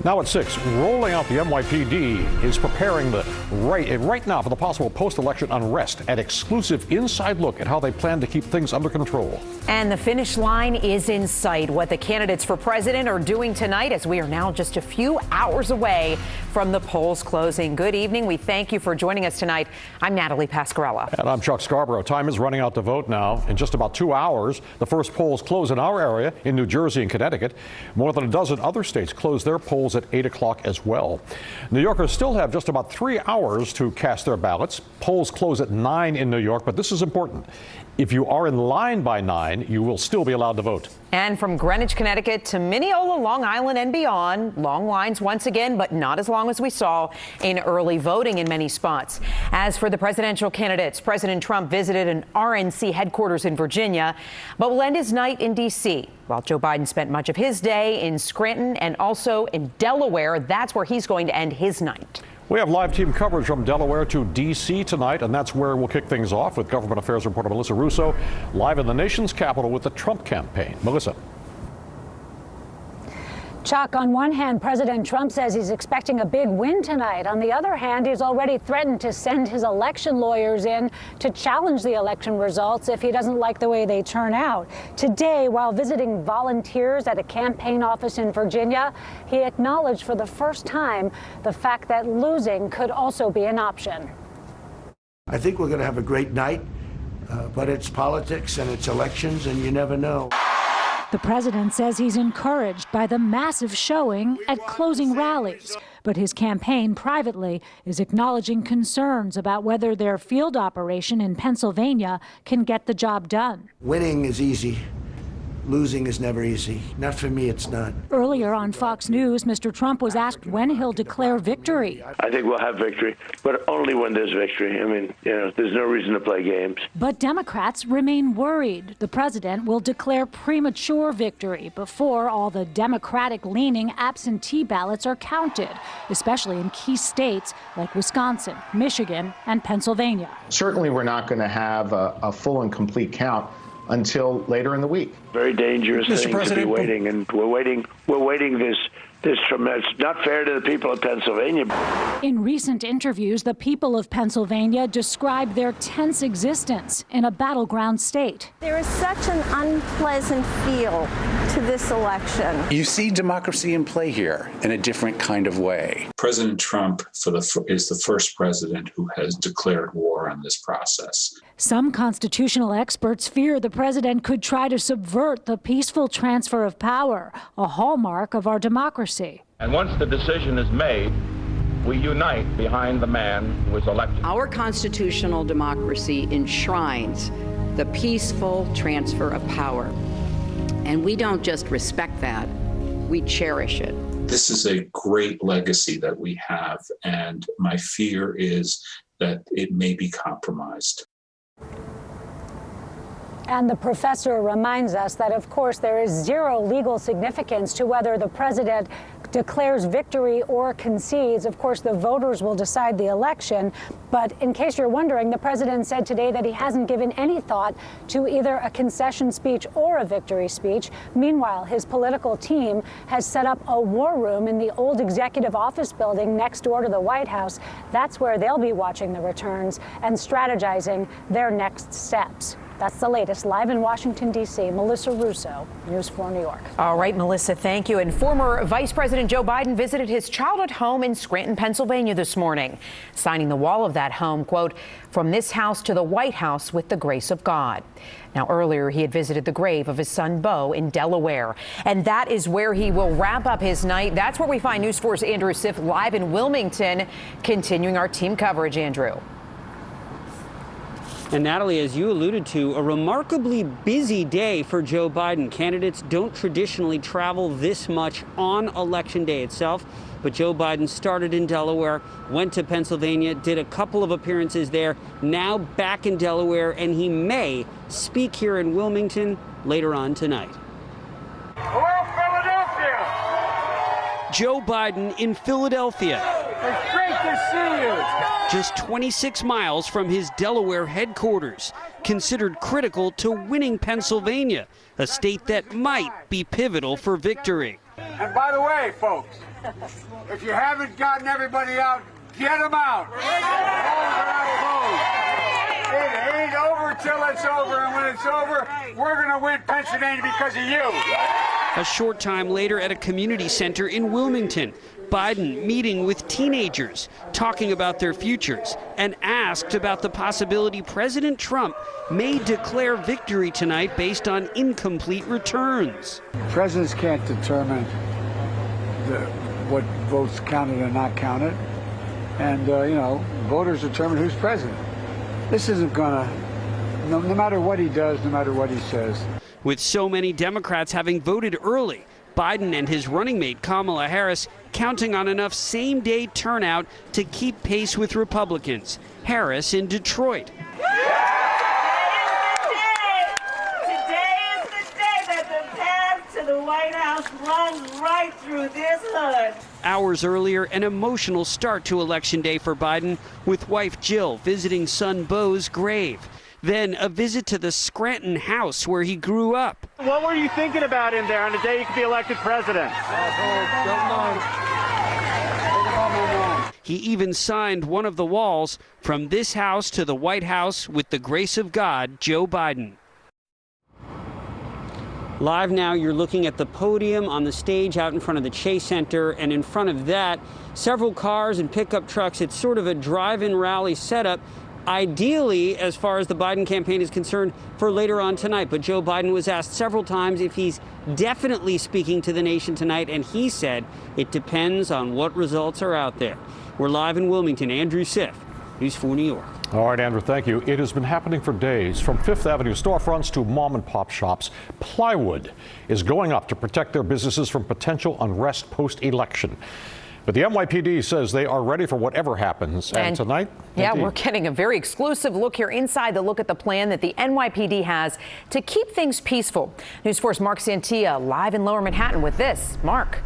Now at 6, rolling out the NYPD is preparing right now for the possible post-election unrest. An exclusive inside look at how they plan to keep things under control. And the finish line is in sight. What the candidates for president are doing tonight, as we are now just a few hours away from the polls closing. Good evening. We thank you for joining us tonight. I'm Natalie Pascarella. And I'm Chuck Scarborough. Time is running out to vote now. In just about 2 hours, the first polls close in our area in New Jersey and Connecticut. More than a dozen other states close their polls at 8 o'clock as well. New Yorkers still have just about 3 hours to cast their ballots. Polls close at 9 in New York, but this is important. If you are in line by 9, you will still be allowed to vote. And from Greenwich, Connecticut to Mineola, Long Island and beyond, long lines once again, but not as long as we saw in early voting in many spots. As for the presidential candidates, President Trump visited an RNC headquarters in Virginia, but will end his night in D.C., while Joe Biden spent much of his day in Scranton and also in Delaware. That's where he's going to end his night. We have live team coverage from Delaware to D.C. tonight, and that's where we'll kick things off with government affairs reporter Melissa Russo, live in the nation's capital with the Trump campaign. Melissa. Chuck, on one hand, President Trump says he's expecting a big win tonight. On the other hand, he's already threatened to send his election lawyers in to challenge the election results if he doesn't like the way they turn out. Today, while visiting volunteers at a campaign office in Virginia, he acknowledged for the first time the fact that losing could also be an option. I think we're going to have a great night, but it's politics and it's elections, and you never know. The president says he's encouraged by the massive showing at closing rallies, but his campaign privately is acknowledging concerns about whether their field operation in Pennsylvania can get the job done. Winning is easy. Losing is never easy. Not for me, it's not. Earlier on Fox News, Mr. Trump was asked when he'll declare victory. I think we'll have victory, but only when there's victory. I mean, there's no reason to play games. But Democrats remain worried the president will declare premature victory before all the Democratic-leaning absentee ballots are counted, especially in key states like Wisconsin, Michigan, and Pennsylvania. Certainly, we're not going to have a full and complete count until later in the week. Very dangerous thing to be waiting, and we're waiting this tremendous. It's not fair to the people of Pennsylvania. In recent interviews, the people of Pennsylvania described their tense existence in a battleground state. There is such an unpleasant feel to this election. You see democracy in play here in a different kind of way. President Trump is the first president who has declared war on this process. Some constitutional experts fear the president could try to subvert the peaceful transfer of power, a hallmark of our democracy. And once the decision is made, we unite behind the man who was elected. Our constitutional democracy enshrines the peaceful transfer of power. And we don't just respect that, we cherish it. This is a great legacy that we have, and my fear is that it may be compromised. And the professor reminds us that, of course, there is zero legal significance to whether the president declares victory or concedes. Of course, the voters will decide the election. But in case you're wondering, the president said today that he hasn't given any thought to either a concession speech or a victory speech. Meanwhile, his political team has set up a war room in the old executive office building next door to the White House. That's where they'll be watching the returns and strategizing their next steps. That's the latest. Live in Washington, D.C., Melissa Russo, News 4 New York. All right, Melissa, thank you. And former Vice President Joe Biden visited his childhood home in Scranton, Pennsylvania this morning, signing the wall of that home, quote, "From this house to the White House with the grace of God." Now, earlier, he had visited the grave of his son, Beau, in Delaware. And that is where he will wrap up his night. That's where we find News 4's Andrew Siff live in Wilmington, continuing our team coverage. Andrew. And Natalie, as you alluded to, a remarkably busy day for Joe Biden. Candidates don't traditionally travel this much on Election Day itself, but Joe Biden started in Delaware, went to Pennsylvania, did a couple of appearances there, now back in Delaware, and he may speak here in Wilmington later on tonight. Hello, Philadelphia! Joe Biden in Philadelphia. It's great to see you. Just 26 miles from his Delaware headquarters, considered critical to winning Pennsylvania, a state that might be pivotal for victory. And by the way, folks, if you haven't gotten everybody out, get them out. It ain't over till it's over, and when it's over, we're going to win Pennsylvania because of you. A short time later at a community center in Wilmington, Biden meeting with teenagers, talking about their futures, and asked about the possibility President Trump may declare victory tonight based on incomplete returns. Presidents can't determine what votes counted or not counted. And, voters determine who's president. This isn't going to, no matter what he does, no matter what he says. With so many Democrats having voted early, Biden and his running mate Kamala Harris counting on enough same-day turnout to keep pace with Republicans. Harris in Detroit. Today is the day that the path to the White House runs right through this hood. Hours earlier, an emotional start to Election Day for Biden, with wife Jill visiting son Beau's grave. Then a visit to the Scranton house where he grew up. What were you thinking about in there on the day you could be elected president? He even signed one of the walls, "From this house to the White House with the grace of God, Joe Biden." Live now, you're looking at the podium on the stage out in front of the Chase Center, and in front of that, several cars and pickup trucks. It's sort of a drive-in rally setup, ideally, as far as the Biden campaign is concerned, for later on tonight. But Joe Biden was asked several times if he's definitely speaking to the nation tonight, and he said it depends on what results are out there. We're live in Wilmington. Andrew Siff, News 4 New York. All right, Andrew, thank you. It has been happening for days. From Fifth Avenue storefronts to mom and pop shops, plywood is going up to protect their businesses from potential unrest post-election. But the NYPD says they are ready for whatever happens. And tonight, yeah, we're getting a very exclusive look here inside the look at the plan that the NYPD has to keep things peaceful. News 4's Mark Santia live in Lower Manhattan with this. Mark.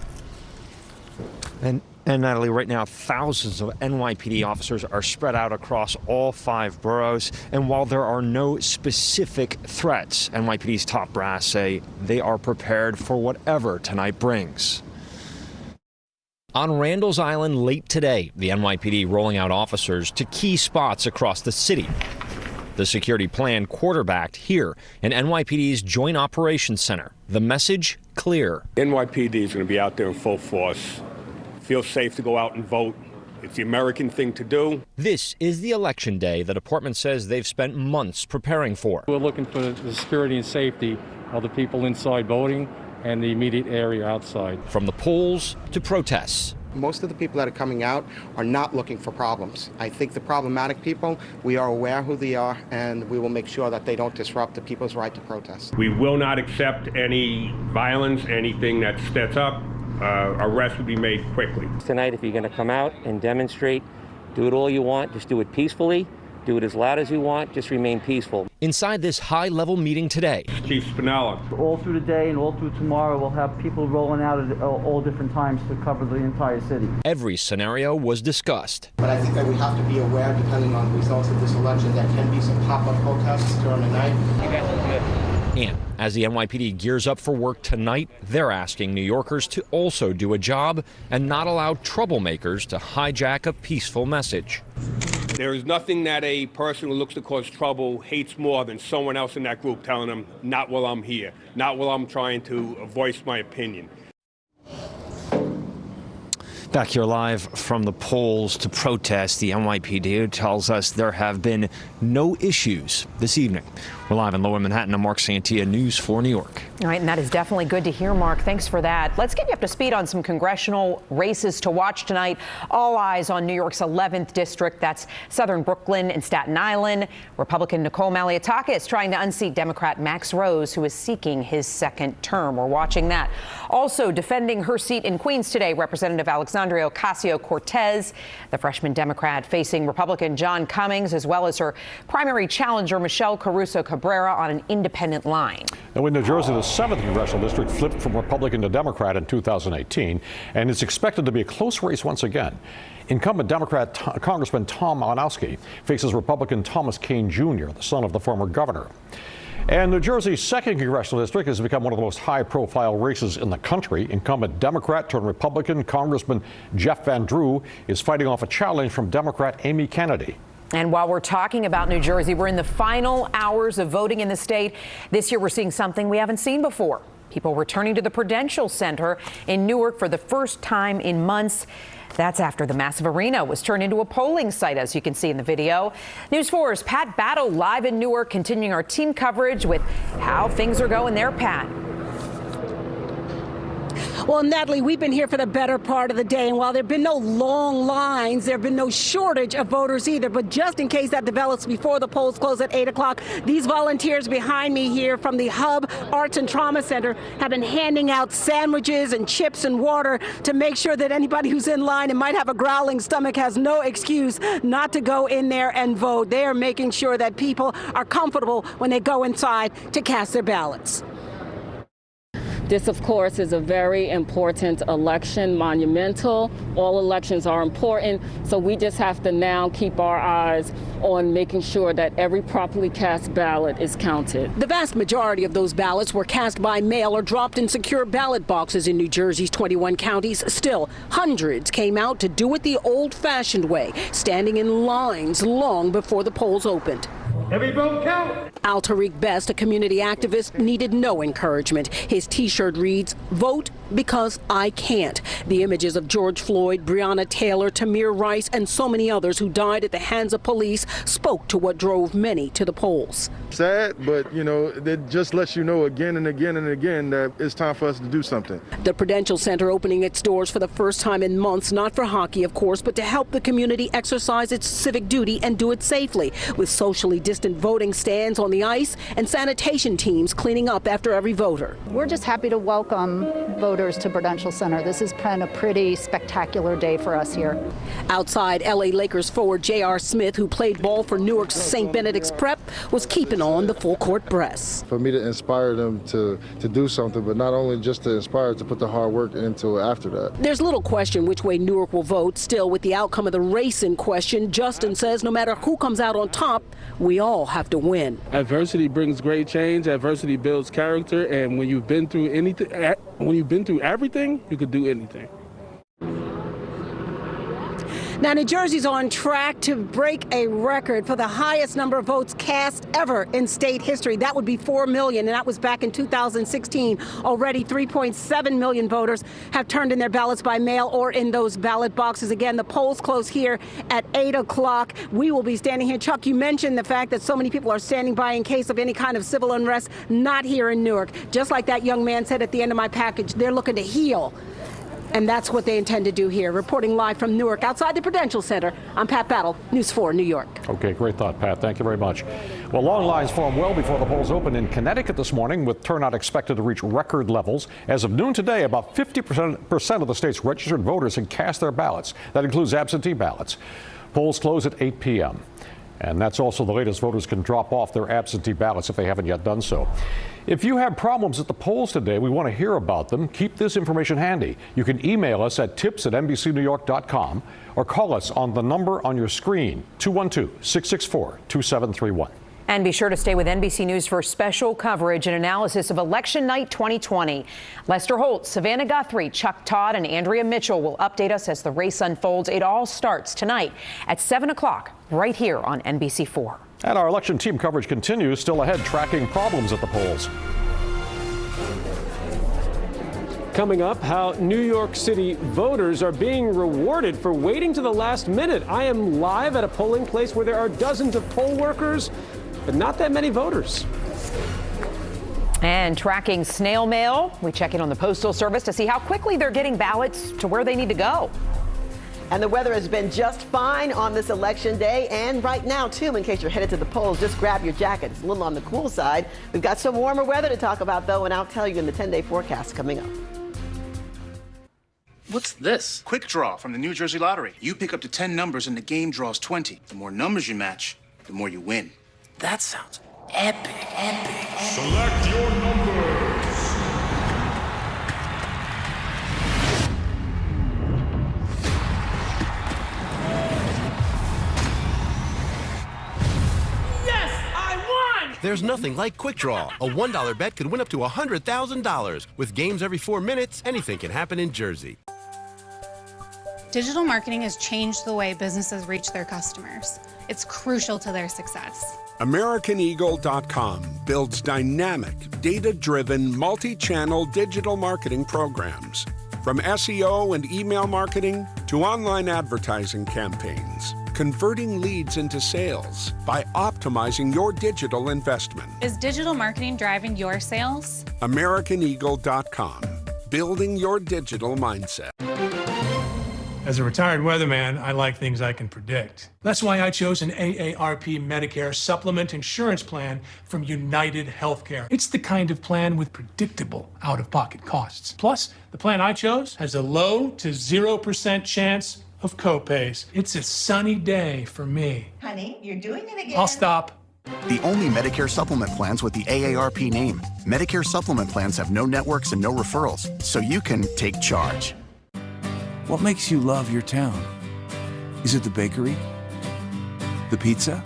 And Natalie, right now, thousands of NYPD officers are spread out across all 5 boroughs. And while there are no specific threats, NYPD's top brass say they are prepared for whatever tonight brings. On Randall's Island late today, the NYPD rolling out officers to key spots across the city. The security plan quarterbacked here in NYPD's Joint Operations Center. The message clear. NYPD is going to be out there in full force. Feel safe to go out and vote. It's the American thing to do. This is the election day the department says they've spent months preparing for. We're looking for the security and safety of the people inside voting and the immediate area outside. From the polls to protests. Most of the people that are coming out are not looking for problems. I think the problematic people, we are aware who they are, and we will make sure that they don't disrupt the people's right to protest. We will not accept any violence, anything that steps up. Arrest will be made quickly. Tonight, if you're going to come out and demonstrate, do it all you want, just do it peacefully. Do it as loud as you want, just remain peaceful. Inside this high-level meeting today, Chief Spinella. All through the day and all through tomorrow, we'll have people rolling out at all different times to cover the entire city. Every scenario was discussed. But I think that we have to be aware, depending on the results of this election, there can be some pop-up protests during the night. You guys are good. And as the NYPD gears up for work tonight, they're asking New Yorkers to also do a job and not allow troublemakers to hijack a peaceful message. There is nothing that a person who looks to cause trouble hates more than someone else in that group telling them, not while I'm here, not while I'm trying to voice my opinion. Back here live from the polls to protest, the NYPD tells us there have been no issues this evening. We're live in Lower Manhattan. I'm Mark Santia, News 4 New York. All right, and that is definitely good to hear, Mark. Thanks for that. Let's get you up to speed on some congressional races to watch tonight. All eyes on New York's 11th district. That's southern Brooklyn and Staten Island. Republican Nicole Maliotakis is trying to unseat Democrat Max Rose, who is seeking his second term. We're watching that. Also defending her seat in Queens today, Representative Alexandria Ocasio-Cortez, the freshman Democrat facing Republican John Cummings, as well as her primary challenger, Michelle Caruso-Cabrera, on an independent line. Now in New Jersey, the 7th congressional district flipped from Republican to Democrat in 2018, and it's expected to be a close race once again. Incumbent Democrat Congressman Tom Malinowski faces Republican Thomas Kean Jr., the son of the former governor. And New Jersey's 2nd congressional district has become one of the most high-profile races in the country. Incumbent Democrat turned Republican Congressman Jeff Van Drew is fighting off a challenge from Democrat Amy Kennedy. And while we're talking about New Jersey, we're in the final hours of voting in the state. This year, we're seeing something we haven't seen before. People returning to the Prudential Center in Newark for the first time in months. That's after the massive arena was turned into a polling site, as you can see in the video. News 4's Pat Battle live in Newark, continuing our team coverage with how things are going there, Pat. Well, Natalie, we've been here for the better part of the day, and while there have been no long lines, there have been no shortage of voters either. But just in case that develops before the polls close at 8 o'clock, these volunteers behind me here from the Hub Arts and Trauma Center have been handing out sandwiches and chips and water to make sure that anybody who's in line and might have a growling stomach has no excuse not to go in there and vote. They are making sure that people are comfortable when they go inside to cast their ballots. This, of course, is a very important election, monumental. All elections are important, so we just have to now keep our eyes on making sure that every properly cast ballot is counted. The vast majority of those ballots were cast by mail or dropped in secure ballot boxes in New Jersey's 21 counties. Still, hundreds came out to do it the old-fashioned way, standing in lines long before the polls opened. Every vote counts. Al Tariq Best, a community activist, needed no encouragement. His T-shirt reads, "Vote because I can't." The images of George Floyd, Breonna Taylor, Tamir Rice, and so many others who died at the hands of police spoke to what drove many to the polls. Sad, but, you know, it just lets you know again and again and again that it's time for us to do something. The Prudential Center opening its doors for the first time in months, not for hockey, of course, but to help the community exercise its civic duty and do it safely, with socially distant voting stands on the ice and sanitation teams cleaning up after every voter. We're just happy to welcome voters to Prudential Center. This has been a pretty spectacular day for us here. Outside, LA Lakers forward J.R. Smith, who played ball for Newark's St. Benedict's Prep, was keeping on the full court press. For me to inspire them to do something, but not only just to inspire, to put the hard work into it after that. There's little question which way Newark will vote. Still, with the outcome of the race in question, Justin says no matter who comes out on top, we all have to win. Adversity brings great change. Adversity builds character, and when you've been through anything, when you've been through everything, you could do anything. Now, New Jersey's on track to break a record for the highest number of votes cast ever in state history. That would be 4 million, and that was back in 2016. Already 3.7 million voters have turned in their ballots by mail or in those ballot boxes. Again, the polls close here at 8 o'clock. We will be standing here. Chuck, you mentioned the fact that so many people are standing by in case of any kind of civil unrest. Not here in Newark. Just like that young man said at the end of my package, they're looking to heal. And that's what they intend to do here. Reporting live from Newark, outside the Prudential Center, I'm Pat Battle, News 4, New York. Okay, great thought, Pat. Thank you very much. Well, long lines formed well before the polls opened in Connecticut this morning, with turnout expected to reach record levels. As of noon today, about 50% of the state's registered voters had cast their ballots. That includes absentee ballots. Polls close at 8 p.m. And that's also the latest. Voters can drop off their absentee ballots if they haven't yet done so. If you have problems at the polls today, we want to hear about them. Keep this information handy. You can email us at tips@nbcnewyork.com or call us on the number on your screen, 212-664-2731. And be sure to stay with NBC News for special coverage and analysis of Election Night 2020. Lester Holt, Savannah Guthrie, Chuck Todd, and Andrea Mitchell will update us as the race unfolds. It all starts tonight at 7 o'clock right here on NBC4. And our election team coverage continues. Still ahead, tracking problems at the polls. Coming up, how New York City voters are being rewarded for waiting to the last minute. I am live at a polling place where there are dozens of poll workers, but not that many voters. And tracking snail mail, we check in on the Postal Service to see how quickly they're getting ballots to where they need to go. And the weather has been just fine on this election day, and right now, too, in case you're headed to the polls, just grab your jacket. It's a little on the cool side. We've got some warmer weather to talk about, though, and I'll tell you in the 10-day forecast coming up. What's this? Quick Draw from the New Jersey Lottery. You pick up to 10 numbers and the game draws 20. The more numbers you match, the more you win. That sounds epic. Select your numbers. There's nothing like Quick Draw. A $1 bet could win up to $100,000. With games every 4 minutes, anything can happen in Jersey. Digital marketing has changed the way businesses reach their customers. It's crucial to their success. AmericanEagle.com builds dynamic, data-driven, multi-channel digital marketing programs. From SEO and email marketing to online advertising campaigns, converting leads into sales by optimizing your digital investment. Is digital marketing driving your sales? AmericanEagle.com, building your digital mindset. As a retired weatherman, I like things I can predict. That's why I chose an AARP Medicare supplement insurance plan from United Healthcare. It's the kind of plan with predictable out-of-pocket costs. Plus, the plan I chose has a low to 0% chance of copays. It's a sunny day for me. Honey, you're doing it again. I'll stop. The only Medicare supplement plans with the AARP name. Medicare supplement plans have no networks and no referrals, so you can take charge. What makes you love your town? Is it the bakery? The pizza?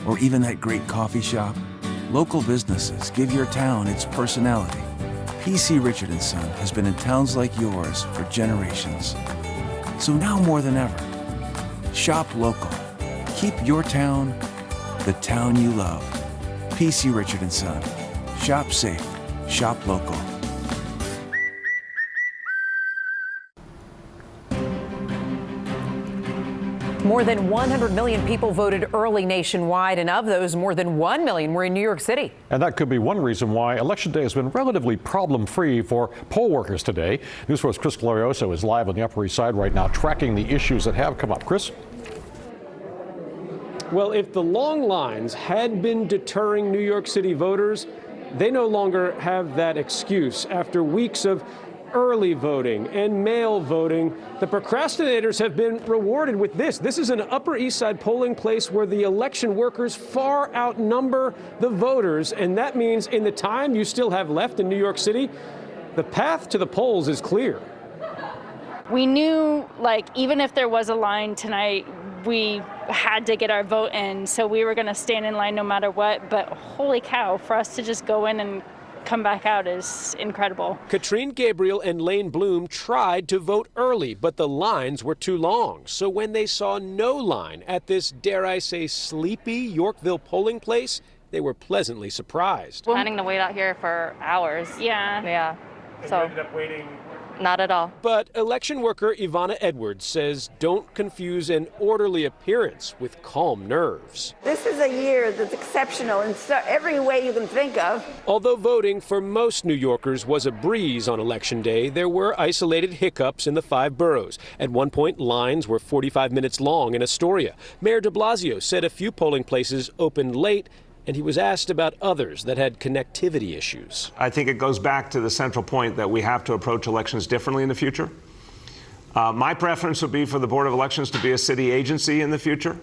Or even that great coffee shop? Local businesses give your town its personality. P.C. Richard & Son has been in towns like yours for generations. So now more than ever, shop local. Keep your town the town you love. P.C. Richard & Son. Shop safe. Shop local. More than 100 million people voted early nationwide, and of those, more than 1 million were in New York City. And that could be one reason why Election Day has been relatively problem-free for poll workers today. News 4's Chris Glorioso is live on the Upper East Side right now, tracking the issues that have come up. Chris? Well, if the long lines had been deterring New York City voters, they no longer have that excuse. After weeks of early voting and mail voting, the procrastinators have been rewarded with this. This is an Upper East Side polling place where the election workers far outnumber the voters, and that means in the time you still have left in New York City, the path to the polls is clear. We knew, even if there was a line tonight, we had to get our vote in, so we were going to stand in line no matter what. But holy cow, for us to just go in and come back out is incredible. Katrine Gabriel and Lane Bloom tried to vote early, but the lines were too long. So when they saw no line at this, dare I say, sleepy Yorkville polling place, they were pleasantly surprised. Planning to wait out here for hours. Yeah. So ended up waiting. Not at all. But election worker Ivana Edwards says don't confuse an orderly appearance with calm nerves. This is a year that's exceptional in every way you can think of. Although voting for most New Yorkers was a breeze on Election Day, there were isolated hiccups in the 5 boroughs. At one point, lines were 45 minutes long in Astoria. Mayor de Blasio said a few polling places opened late, and he was asked about others that had connectivity issues. I think it goes back to the central point that we have to approach elections differently in the future. My preference would be for the Board of Elections to be a city agency in the future.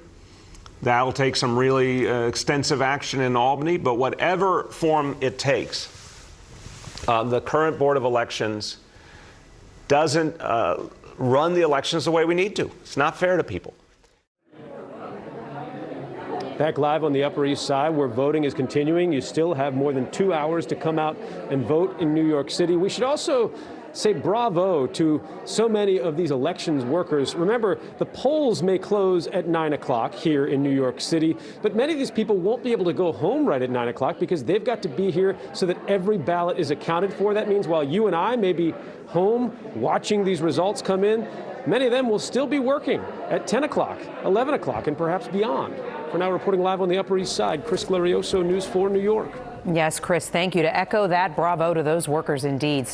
That'll take some really extensive action in Albany, but whatever form it takes, the current Board of Elections doesn't run the elections the way we need to. It's not fair to people. Back live on the Upper East Side, where voting is continuing. You still have more than 2 hours to come out and vote in New York City. We should also say bravo to so many of these elections workers. Remember, the polls may close at 9 o'clock here in New York City, but many of these people won't be able to go home right at 9 o'clock because they've got to be here so that every ballot is accounted for. That means while you and I may be home watching these results come in, many of them will still be working at 10 o'clock, 11 o'clock, and perhaps beyond. For now, reporting live on the Upper East Side, Chris Glorioso, News 4 New York. Yes, Chris, thank you. To echo that, bravo to those workers indeed.